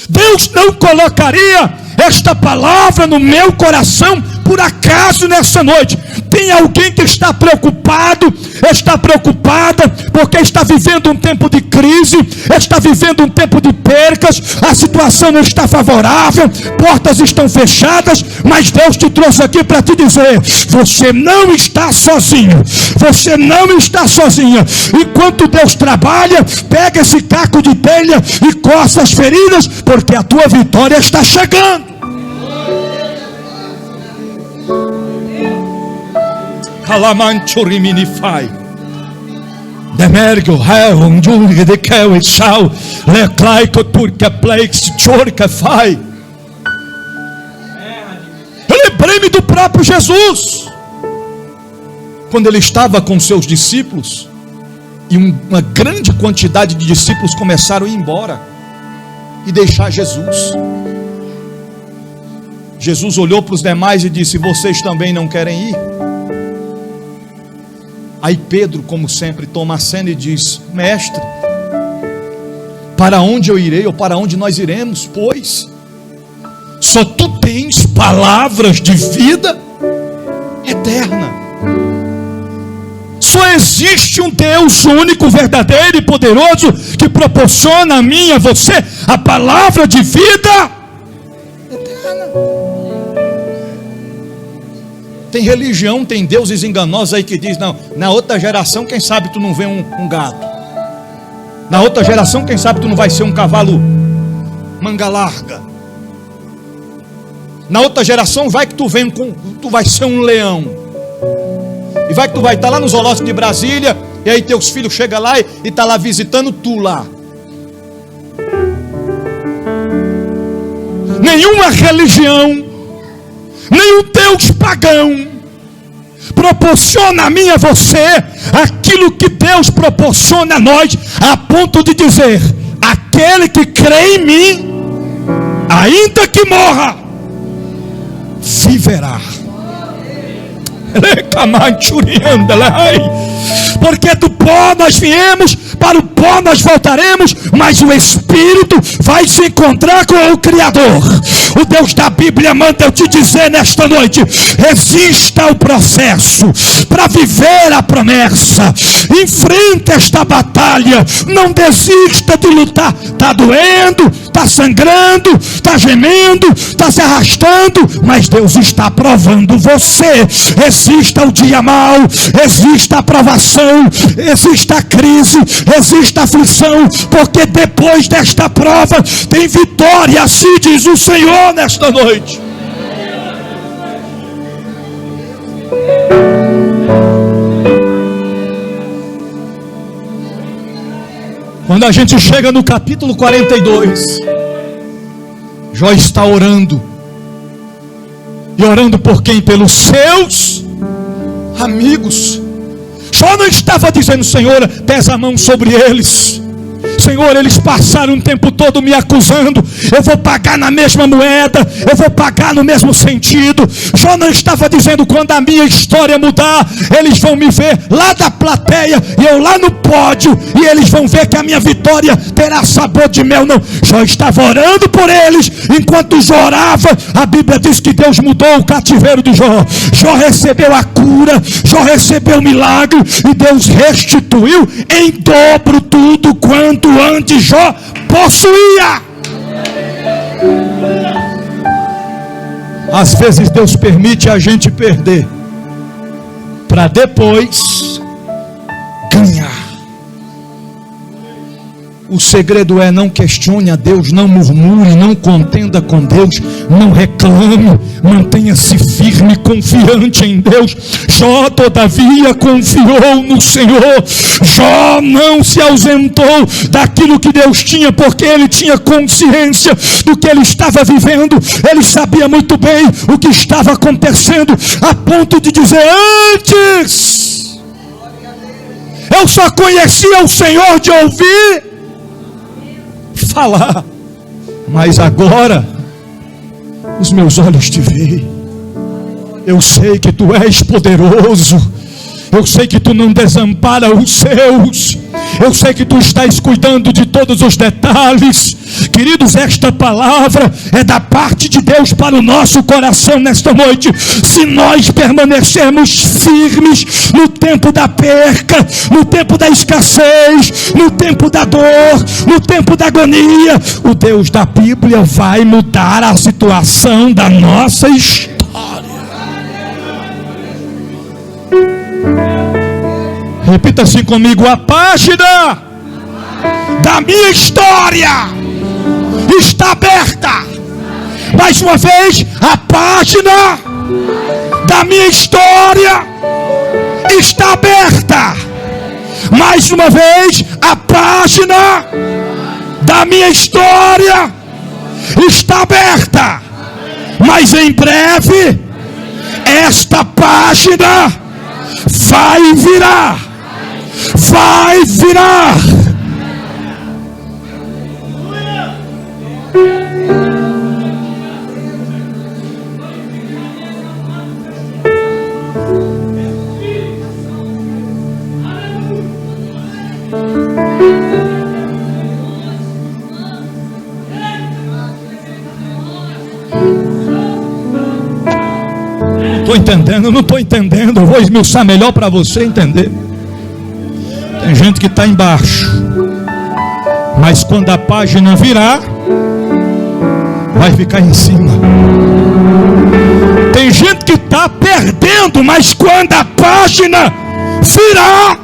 Deus não colocaria esta palavra no meu coração por acaso nessa noite. Tem alguém que está preocupado, está preocupada, porque está vivendo um tempo de crise, está vivendo um tempo de percas, a situação não está favorável, portas estão fechadas, mas Deus te trouxe aqui para te dizer: você não está sozinho, você não está sozinha. Enquanto Deus trabalha, pega esse caco de telha e coça as feridas, porque a tua vitória está chegando. Kalamanchurimini-fai. Demergo, Heon, Jurg, de Kel e Chau, Leclaico, Turca, Plex, Chorca, Fai. Eu lembrei-me do próprio Jesus, quando ele estava com seus discípulos, e uma grande quantidade de discípulos começaram a ir embora e deixar Jesus. Jesus olhou para os demais e disse: vocês também não querem ir? Aí Pedro, como sempre, toma a cena e diz: mestre, para onde eu irei, ou para onde nós iremos? Pois só tu tens palavras de vida eterna. Só existe um Deus único, verdadeiro e poderoso, que proporciona a mim e a você a palavra de vida eterna. Tem religião, tem deuses enganosos aí que diz: não, na outra geração quem sabe tu não vê um gato, na outra geração quem sabe tu não vai ser um cavalo manga larga, na outra geração vai que tu vai ser um leão, e vai que tu vai estar lá no zoológico de Brasília, e aí teus filhos chegam lá e tá lá visitando tu lá. Nenhuma religião, nenhum Deus pagão proporciona a mim e a você aquilo que Deus proporciona a nós, a ponto de dizer: aquele que crê em mim, ainda que morra, viverá. Porque do pó nós viemos, para o pó nós voltaremos, mas o Espírito vai se encontrar com o Criador. O Deus da Bíblia manda eu te dizer nesta noite: resista ao processo para viver a promessa. Enfrenta esta batalha, não desista de lutar. Está doendo, está sangrando, está gemendo, está se arrastando, mas Deus está provando você. Exista o dia mau, exista a provação, exista a crise, exista a aflição, porque depois desta prova tem vitória, assim diz o Senhor nesta noite. Quando a gente chega no capítulo 42, Jó está orando. E orando por quem? Pelos seus amigos. Jó não estava dizendo: Senhor, pesa a mão sobre eles. Senhor, eles passaram o tempo todo me acusando, eu vou pagar na mesma moeda, eu vou pagar no mesmo sentido. Jó não estava dizendo: quando a minha história mudar, eles vão me ver lá da plateia e eu lá no pódio, e eles vão ver que a minha vitória terá sabor de mel. Não, Jó estava orando por eles. Enquanto Jó orava, a Bíblia diz que Deus mudou o cativeiro de Jó. Jó recebeu a cura, Jó recebeu o milagre, e Deus restituiu em dobro tudo quanto antes Jó possuía. Às vezes Deus permite a gente perder para depois ganhar. O segredo é: não questione a Deus, não murmure, não contenda com Deus, não reclame, mantenha-se firme, confiante em Deus. Jó todavia confiou no Senhor. Jó não se ausentou daquilo que Deus tinha, porque ele tinha consciência do que ele estava vivendo. Ele sabia muito bem o que estava acontecendo, a ponto de dizer: antes eu só conhecia o Senhor de ouvir falar, mas agora os meus olhos te veem. Eu sei que tu és poderoso, eu sei que tu não desampara os seus, eu sei que tu estás cuidando de todos os detalhes. Queridos, esta palavra é da parte de Deus para o nosso coração nesta noite. Se nós permanecermos firmes no tempo da perca, no tempo da escassez, no tempo da dor, no tempo da agonia, o Deus da Bíblia vai mudar a situação da nossa história. Repita assim comigo: a página da minha história está aberta. Mais uma vez, a página da minha história está aberta. Mais uma vez, a página da minha história está aberta. Mas em breve, esta página vai virar. Vai virar. Não estou entendendo. Eu vou esmiuçar melhor para você entender. Tem gente que está embaixo, mas quando a página virar, vai ficar em cima. Tem gente que está perdendo, mas quando a página virar,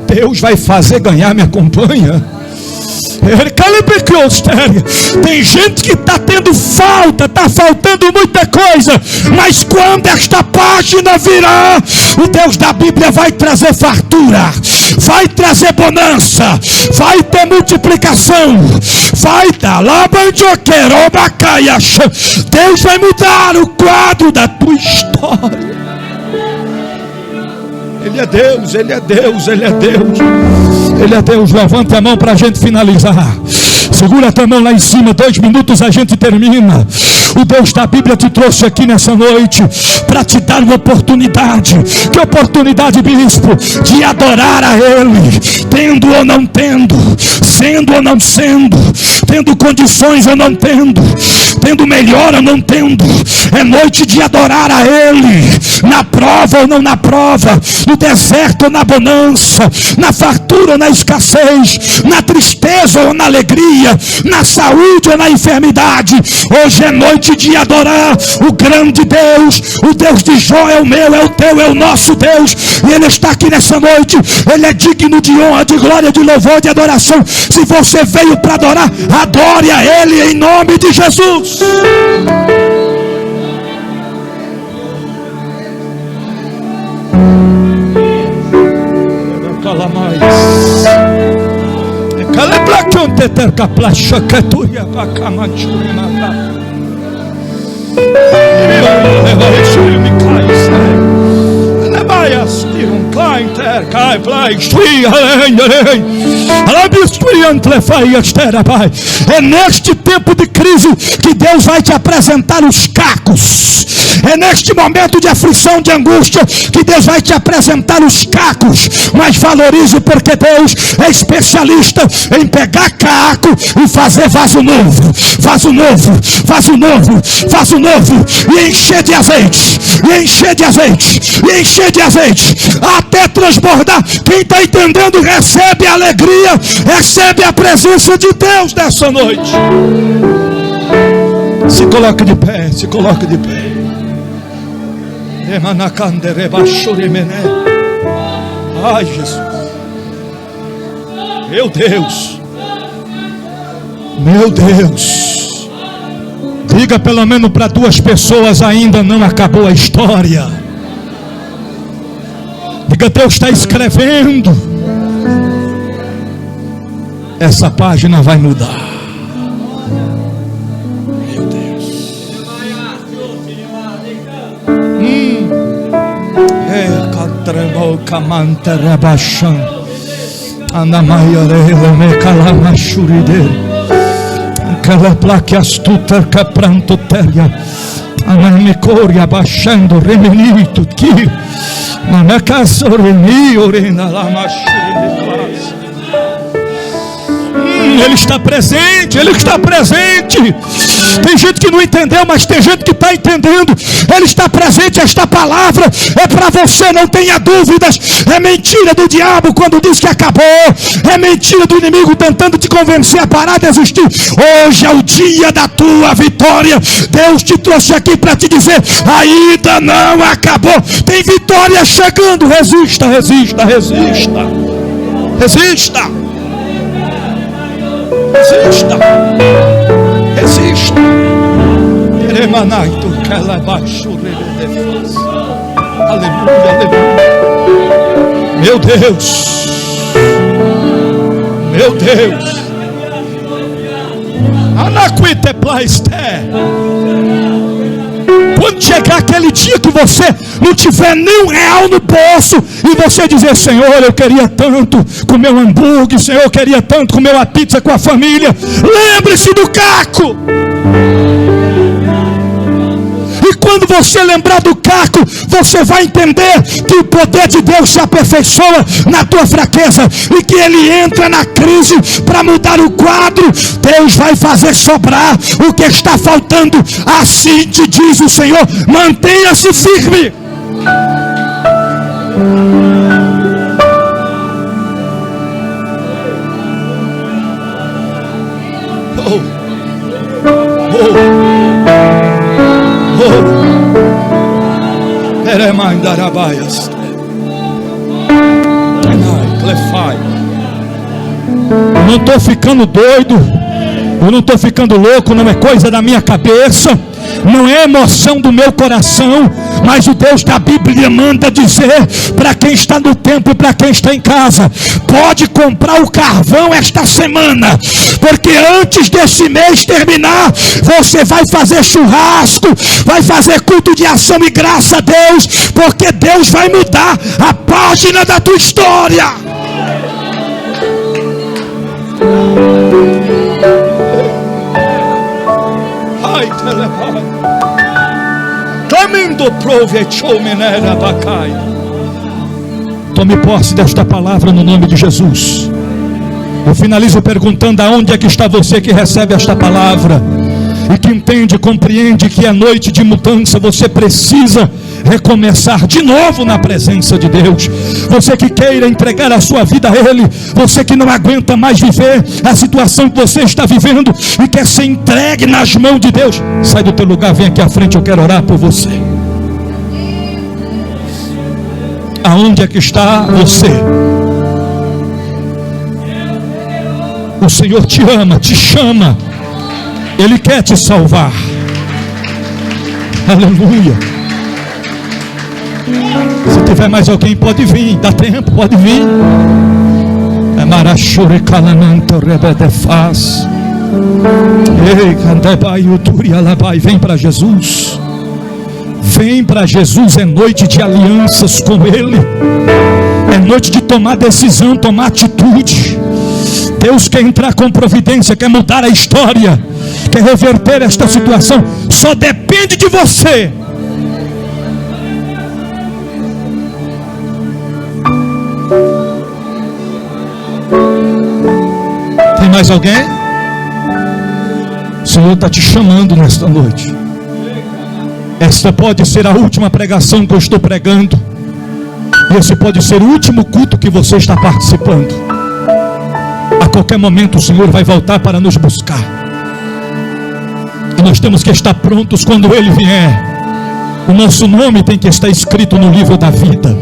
Deus vai fazer ganhar. Me acompanha? Tem gente que está tendo falta, está faltando muita coisa, mas quando esta página virar, o Deus da Bíblia vai trazer fartura, vai trazer bonança, vai ter multiplicação, vai dar lá. Deus vai mudar o quadro da tua história. Ele é Deus, Ele é Deus, Ele é Deus. Ele é Deus. Levante a mão para a gente finalizar. Segura a tua mão lá em cima. 2 minutos a gente termina. O Deus da Bíblia te trouxe aqui nessa noite para te dar uma oportunidade. Que oportunidade, bispo? De adorar a Ele, tendo ou não tendo, sendo ou não sendo, tendo condições ou não tendo, tendo melhor ou não tendo. É noite de adorar a Ele, na prova ou não na prova, no deserto ou na bonança, na fartura ou na escassez, na tristeza ou na alegria, na saúde ou na enfermidade. Hoje é noite de adorar o grande Deus. O Deus de Jó é o meu, é o teu, é o nosso Deus, e Ele está aqui nessa noite. Ele é digno de honra, de glória, de louvor, de adoração. Se você veio para adorar, adore a Ele em nome de Jesus. É neste tempo de crise que Deus vai te apresentar os cacos. É neste momento de aflição, de angústia, que Deus vai te apresentar os cacos. Mas valorize, porque Deus é especialista em pegar caco e fazer vaso novo, vaso novo, vaso novo, vaso novo, e encher de azeite, e encher de azeite, e encher de azeite, até transbordar. Quem está entendendo, recebe a alegria, recebe a presença de Deus nessa noite. Se coloque de pé, se coloque de pé. Ai, Jesus. Meu Deus. Meu Deus. Diga pelo menos para 2 pessoas: ainda não acabou a história. Diga: Deus está escrevendo. Essa página vai mudar. Tremou camanta rabachan, anamaia lele me calamachuride, aquela placa astuta capranto teria, anamicoria baixando remenito que, na casa remi orena la machuride classe. Ele está presente, Ele está presente. Tem gente que não entendeu, mas tem gente que está entendendo. Ele está presente. Esta palavra é para você, não tenha dúvidas. É mentira do diabo quando diz que acabou. É mentira do inimigo tentando te convencer a parar de existir. Hoje é o dia da tua vitória. Deus te trouxe aqui para te dizer: ainda não acabou. Tem vitória chegando. Resista, resista, resista. Resista. Resista. Resista. Aleluia, aleluia. Meu Deus. Meu Deus. Anaquite plaiste. Quando chegar aquele dia que você não tiver nem R$1 no bolso e você dizer: Senhor, eu queria tanto comer um hambúrguer, Senhor, eu queria tanto comer uma pizza com a família. Lembre-se do caco. E quando você lembrar do caco, você vai entender que o poder de Deus se aperfeiçoa na tua fraqueza e que Ele entra na crise para mudar o quadro. Deus vai fazer sobrar o que está faltando. Assim te diz o Senhor: mantenha-se firme. Eu não estou ficando doido, eu não estou ficando louco, não é coisa da minha cabeça, não é emoção do meu coração, mas o Deus da Bíblia manda dizer para quem está no templo e para quem está em casa: pode comprar o carvão esta semana, porque antes desse mês terminar, você vai fazer churrasco, vai fazer culto de ação e graça a Deus, porque Deus vai mudar a página da tua história. Ai, tome posse desta palavra no nome de Jesus. Eu finalizo perguntando: aonde é que está você que recebe esta palavra e que entende, compreende que é noite de mudança? Você precisa recomeçar de novo na presença de Deus. Você que queira entregar a sua vida a Ele, você que não aguenta mais viver a situação que você está vivendo e quer ser entregue nas mãos de Deus, sai do teu lugar, vem aqui à frente, eu quero orar por você. Aonde é que está você? O Senhor te ama, te chama, Ele quer te salvar. Aleluia. Se tiver mais alguém, pode vir, dá tempo, pode vir. Vem para Jesus. Vem para Jesus. É noite de alianças com Ele, é noite de tomar decisão, tomar atitude. Deus quer entrar com providência, quer mudar a história, quer reverter esta situação. Só depende de você. Tem mais alguém? O Senhor está te chamando nesta noite. Esta pode ser a última pregação que eu estou pregando, e esse pode ser o último culto que você está participando. A qualquer momento o Senhor vai voltar para nos buscar, e nós temos que estar prontos quando Ele vier. O nosso nome tem que estar escrito no livro da vida.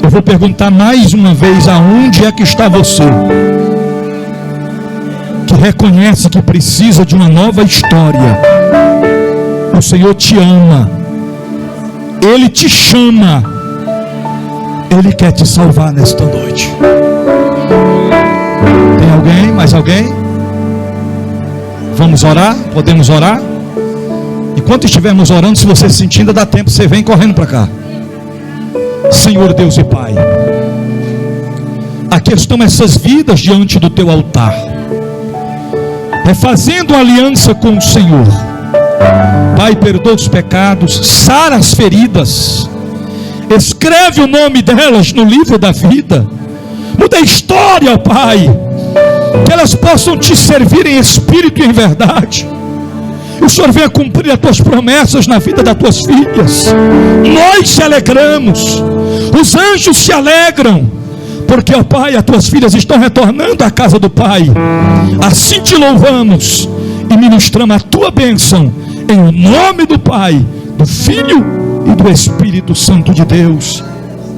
Eu vou perguntar mais uma vez: aonde é que está você que reconhece que precisa de uma nova história? O Senhor te ama, Ele te chama, Ele quer te salvar nesta noite. Tem alguém? Mais alguém? Vamos orar? Podemos orar? Enquanto estivermos orando, se você se sentir, ainda dá tempo, você vem correndo para cá. Senhor Deus e Pai, aqui estão essas vidas diante do Teu altar, refazendo aliança com o Senhor. Pai, perdoa os pecados, sara as feridas, escreve o nome delas no livro da vida, muda a história, ó Pai. que elas possam te servir em espírito e em verdade. O Senhor venha cumprir as tuas promessas na vida das tuas filhas. Nós se alegramos, os anjos se alegram, porque, ó Pai, as tuas filhas estão retornando à casa do Pai. Assim te louvamos e ministramos a tua bênção, em nome do Pai, do Filho e do Espírito Santo de Deus.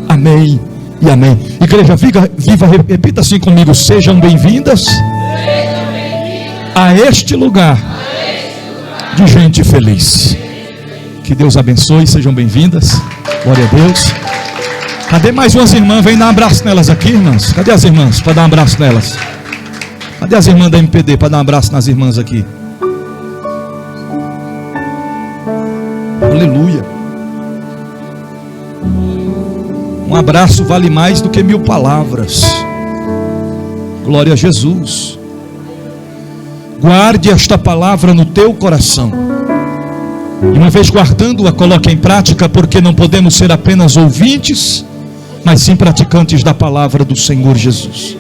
Amém e amém. Igreja viva, repita assim comigo: sejam bem-vindas a este lugar de gente feliz. Que Deus abençoe, sejam bem-vindas. Glória a Deus. Cadê mais umas irmãs? Vem dar um abraço nelas aqui, irmãs. Cadê as irmãs para dar um abraço nelas? Cadê as irmãs da MPD para dar um abraço nas irmãs aqui? Aleluia. Um abraço vale mais do que 1000 palavras. Glória a Jesus. Guarde esta palavra no teu coração, e uma vez guardando-a, coloque em prática, porque não podemos ser apenas ouvintes, mas sim praticantes da palavra do Senhor Jesus.